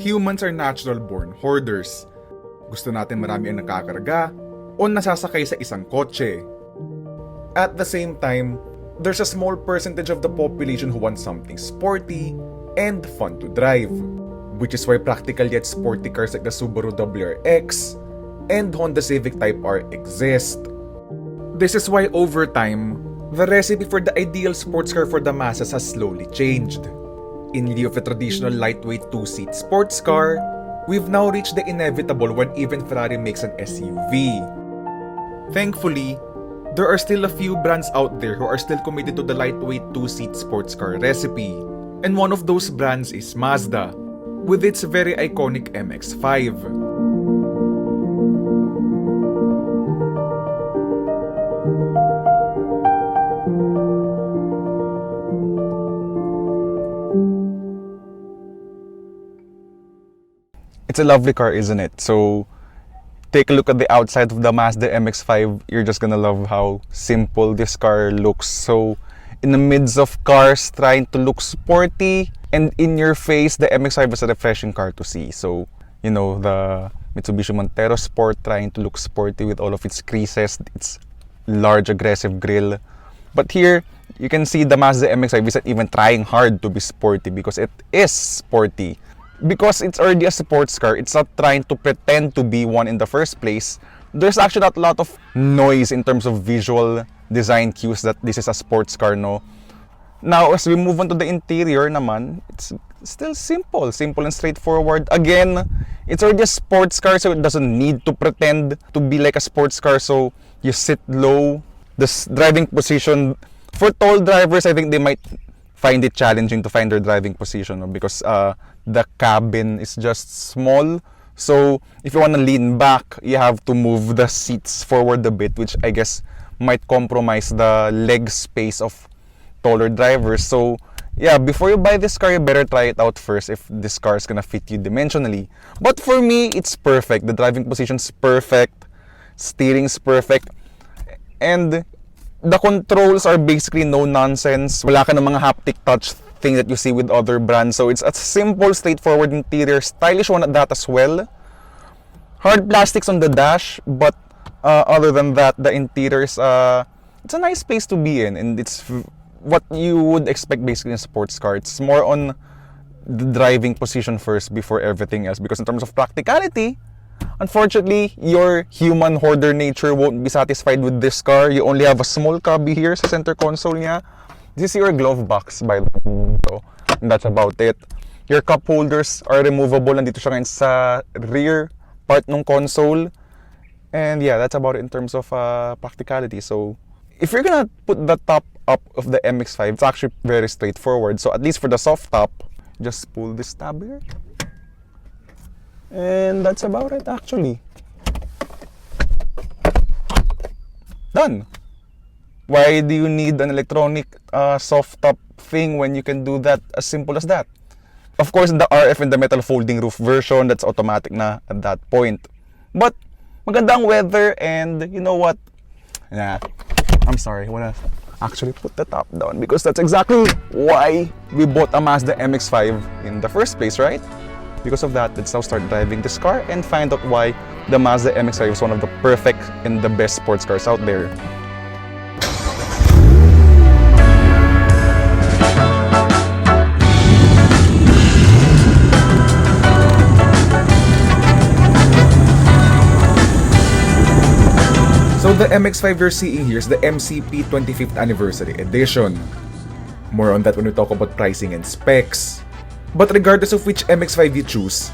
humans are natural-born hoarders. Gusto natin marami ang nakakarga o nasasakay sa isang kotse. At the same time, there's a small percentage of the population who wants something sporty and fun to drive, which is why practical yet sporty cars like the Subaru WRX and Honda Civic Type R exist. This is why over time, the recipe for the ideal sports car for the masses has slowly changed. In lieu of a traditional lightweight two-seat sports car, we've now reached the inevitable when even Ferrari makes an SUV. Thankfully, there are still a few brands out there who are still committed to the lightweight two-seat sports car recipe. And one of those brands is Mazda, with its very iconic MX-5. It's a lovely car, isn't it? So, take a look at the outside of the Mazda MX-5. You're just gonna love how simple this car looks. So, in the midst of cars trying to look sporty and in your face, the MX-5 is a refreshing car to see. So, you know, the Mitsubishi Montero Sport trying to look sporty with all of its creases, its large aggressive grille. But here, you can see the Mazda MX-5 isn't even trying hard to be sporty because it is sporty. Because it's already a sports car, it's not trying to pretend to be one in the first place. There's actually not a lot of noise in terms of visual design cues that this is a sports car, no? Now, as we move on to the interior naman, it's still simple and straightforward. Again, it's already a sports car, so it doesn't need to pretend to be like a sports car. So, you sit low. The driving position, for tall drivers, I think they might find it challenging to find their driving position, no? Because the cabin is just small. So if you want to lean back, you have to move the seats forward a bit, which I guess might compromise the leg space of taller drivers. So yeah, before you buy this car, you better try it out first if this car is gonna fit you dimensionally. But for me, it's perfect. The driving position's perfect, steering's perfect, and the controls are basically no nonsense. Wala ka ng mga haptic touch thing that you see with other brands. So it's a simple, straightforward interior, stylish one at that as well. Hard plastics on the dash, but other than that, the interior is it's a nice place to be in, and it's what you would expect basically in a sports car. It's more on the driving position first before everything else, because in terms of practicality, unfortunately, your human hoarder nature won't be satisfied with this car. You only have a small cubby here sa center console niya. This is your glove box, by the way. So, and that's about it. Your cup holders are removable. Nandito siya ngayon sa rear part ng console. And yeah, that's about it in terms of practicality. So, if you're gonna put the top up of the MX-5, it's actually very straightforward. So, at least for the soft top, just pull this tab here. And that's about it, actually. Done. Why do you need an electronic soft top thing when you can do that as simple as that? Of course, the RF and the metal folding roof version, that's automatic na at that point. But magandang weather, and you know what? Yeah, I'm sorry, I wanna actually put the top down because that's exactly why we bought a Mazda MX-5 in the first place, right? Because of that, let's now start driving this car and find out why the Mazda MX-5 is one of the perfect and the best sports cars out there. So the MX-5 you're seeing here is the MCP 25th Anniversary Edition. More on that when we talk about pricing and specs. But regardless of which MX-5 you choose,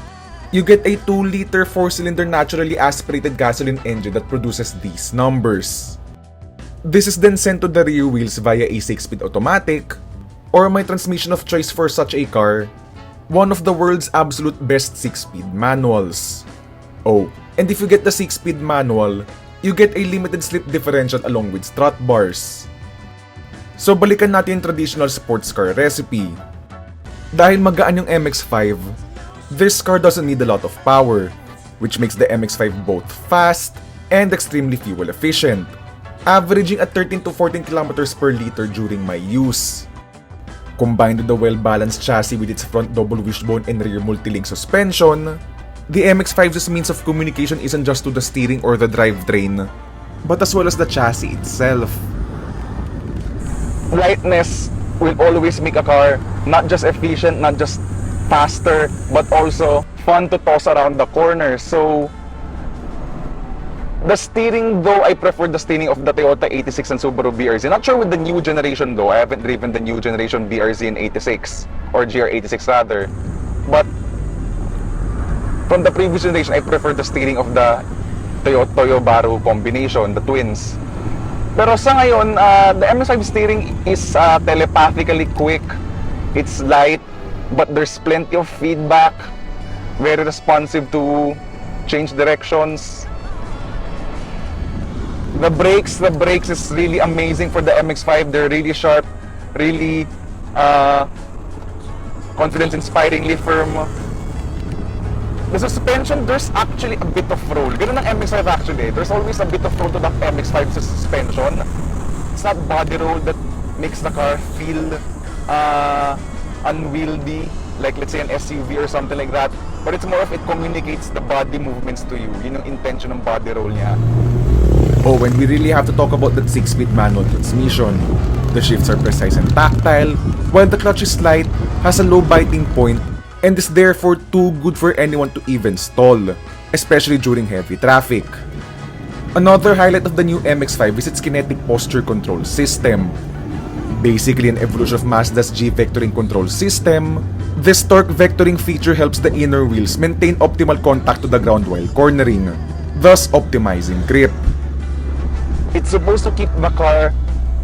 you get a 2-liter 4-cylinder naturally aspirated gasoline engine that produces these numbers. This is then sent to the rear wheels via a 6-speed automatic, or my transmission of choice for such a car, one of the world's absolute best 6-speed manuals. Oh, and if you get the 6-speed manual, you get a limited slip differential along with strut bars. So balikan natin yung traditional sports car recipe. Dahil magaan yung MX-5, this car doesn't need a lot of power, which makes the MX-5 both fast and extremely fuel efficient, averaging at 13 to 14 kilometers per liter during my use. Combined with the well-balanced chassis with its front double wishbone and rear multi-link suspension, the MX-5's means of communication isn't just to the steering or the drivetrain, but as well as the chassis itself. Lightness will always make a car not just efficient, not just faster, but also fun to toss around the corners. So the steering, though, I prefer the steering of the Toyota 86 and Subaru BRZ. Not sure with the new generation though. I haven't driven the new generation BRZ in 86 or GR86 rather. But from the previous generation, I prefer the steering of the Toyo Baru combination, the twins. Pero sa ngayon, the MX-5 steering is telepathically quick. It's light, but there's plenty of feedback. Very responsive to change directions. The brakes is really amazing for the MX-5. They're really sharp, really confidence-inspiringly firm. The suspension, there's actually a bit of roll. Ganun ang MX-5 actually. There's always a bit of roll to the MX-5's suspension. It's not body roll that makes the car feel unwieldy, like let's say an SUV or something like that. But it's more of it communicates the body movements to you. Yun yung intention ng body roll niya. Oh, and we really have to talk about that 6-speed manual transmission. The shifts are precise and tactile, while the clutch is light, has a low biting point, and is therefore too good for anyone to even stall, especially during heavy traffic. Another highlight of the new MX-5 is its kinetic posture control system. Basically an evolution of Mazda's G-vectoring control system, this torque vectoring feature helps the inner wheels maintain optimal contact to the ground while cornering, thus optimizing grip. It's supposed to keep the car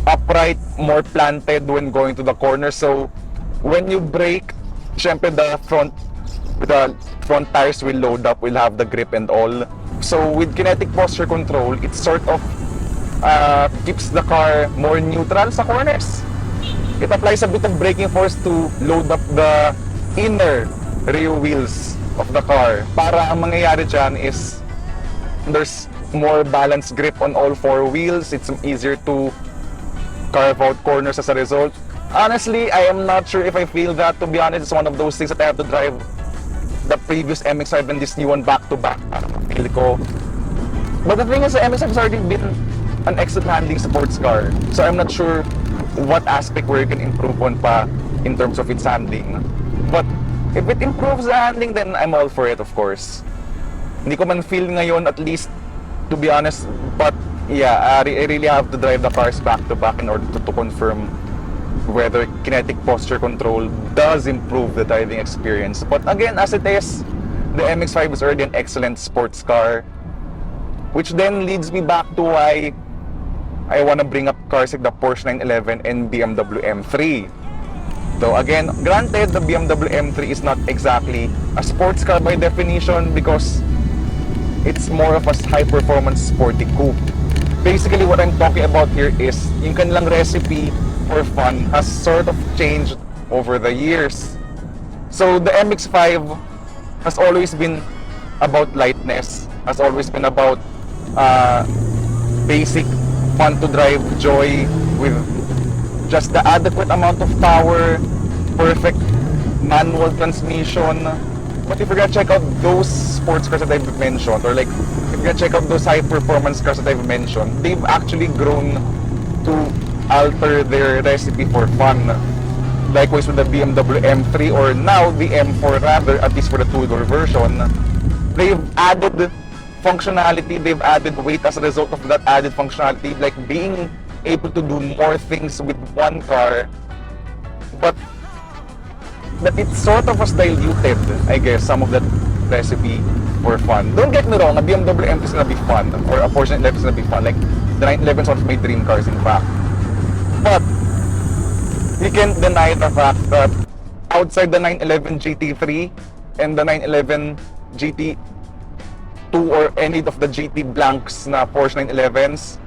upright, more planted when going to the corner. So when you brake, syempre the front tires will load up, will have the grip and all. So with kinetic posture control, it sort of keeps the car more neutral sa corners. It applies a bit of braking force to load up the inner rear wheels of the car. Para ang mangyayari dyan is there's more balanced grip on all four wheels. It's easier to carve out corners as a result. Honestly, I am not sure if I feel that. To be honest, it's one of those things that I have to drive the previous MX-5 and this new one back to back para ma-feel ko. But the thing is, the MX-5 has already been an excellent handling sports car. So I'm not sure what aspect where you can improve on pa in terms of its handling. But if it improves the handling, then I'm all for it, of course. Hindi ko man feel ngayon, at least, to be honest, but yeah, I really have to drive the cars back to back in order to confirm whether kinetic posture control does improve the driving experience. But again, as it is, the MX-5 is already an excellent sports car, which then leads me back to why I want to bring up cars like the Porsche 911 and BMW M3. Though again, granted, the BMW M3 is not exactly a sports car by definition because it's more of a high-performance sporty coupe. Basically, what I'm talking about here is yung kanilang recipe for fun has sort of changed over the years. So the MX-5 has always been about lightness, has always been about basic fun-to-drive joy with just the adequate amount of power, perfect manual transmission. But if you're gonna check out those sports cars that I've mentioned, or like if you're gonna check out those high-performance cars that I've mentioned, they've actually grown to alter their recipe for fun. Likewise with the BMW M3, or now the M4 rather, at least for the two-door version, they've added functionality, they've added weight as a result of that added functionality, like being able to do more things with one car, but that it sort of was diluted, I guess, some of that recipe for fun. Don't get me wrong, a BMW M3 is gonna be fun, or a Porsche 911 is gonna be fun. Like, the 911 is one of my dream cars, in fact. But you can't deny the fact that outside the 911 GT3 and the 911 GT2 or any of the GT blanks na Porsche 911s,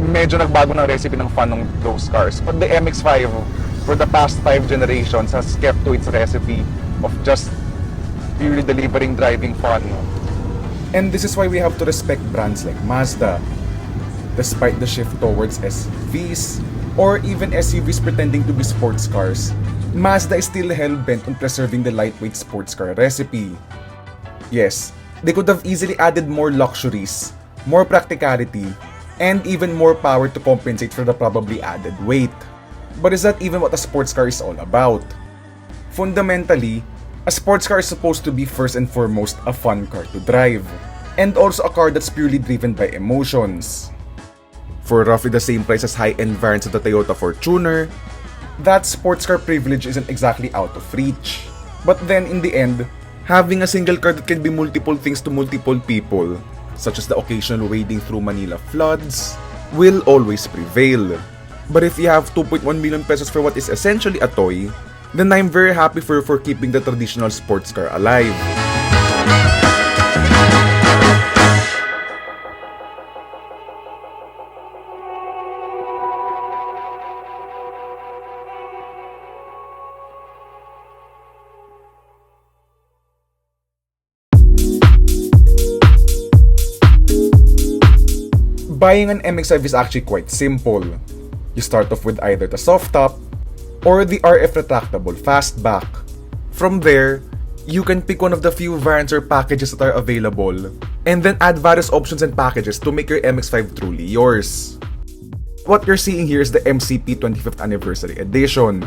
medyo nagbago ng recipe ng fun ng those cars. But the MX-5, for the past 5 generations, has kept to its recipe of just purely delivering driving fun. And this is why we have to respect brands like Mazda. Despite the shift towards SUVs, or even SUVs pretending to be sports cars, Mazda is still hell-bent on preserving the lightweight sports car recipe. Yes, they could have easily added more luxuries, more practicality, and even more power to compensate for the probably added weight. But is that even what a sports car is all about? Fundamentally, a sports car is supposed to be first and foremost a fun car to drive, and also a car that's purely driven by emotions. For roughly the same price as high-end variants of the Toyota Fortuner, that sports car privilege isn't exactly out of reach. But then in the end, having a single car that can be multiple things to multiple people, such as the occasional wading through Manila floods, will always prevail. But if you have 2.1 million pesos for what is essentially a toy, then I'm very happy for keeping the traditional sports car alive. Buying an MX-5 is actually quite simple. You start off with either the soft top or the RF retractable fastback. From there, you can pick one of the few variants or packages that are available, and then add various options and packages to make your MX-5 truly yours. What you're seeing here is the MCP 25th Anniversary Edition,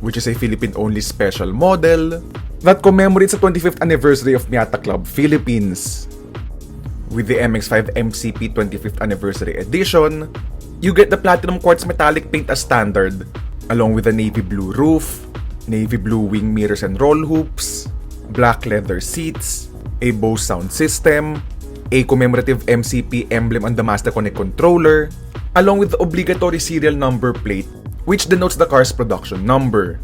which is a Philippine-only special model that commemorates the 25th anniversary of Miata Club Philippines. With the MX-5 MCP 25th Anniversary Edition, you get the platinum quartz metallic paint as standard, along with a navy blue roof, navy blue wing mirrors and roll hoops, black leather seats, a Bose sound system, a commemorative MCP emblem on the Mazda Connect controller, along with the obligatory serial number plate, which denotes the car's production number.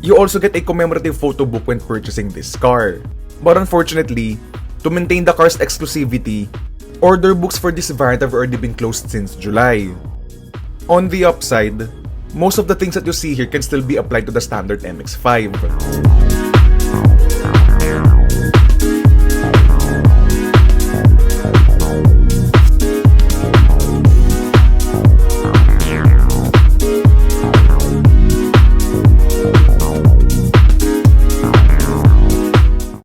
You also get a commemorative photo book when purchasing this car. But unfortunately, to maintain the car's exclusivity, order books for this variant have already been closed since July. On the upside, most of the things that you see here can still be applied to the standard MX-5.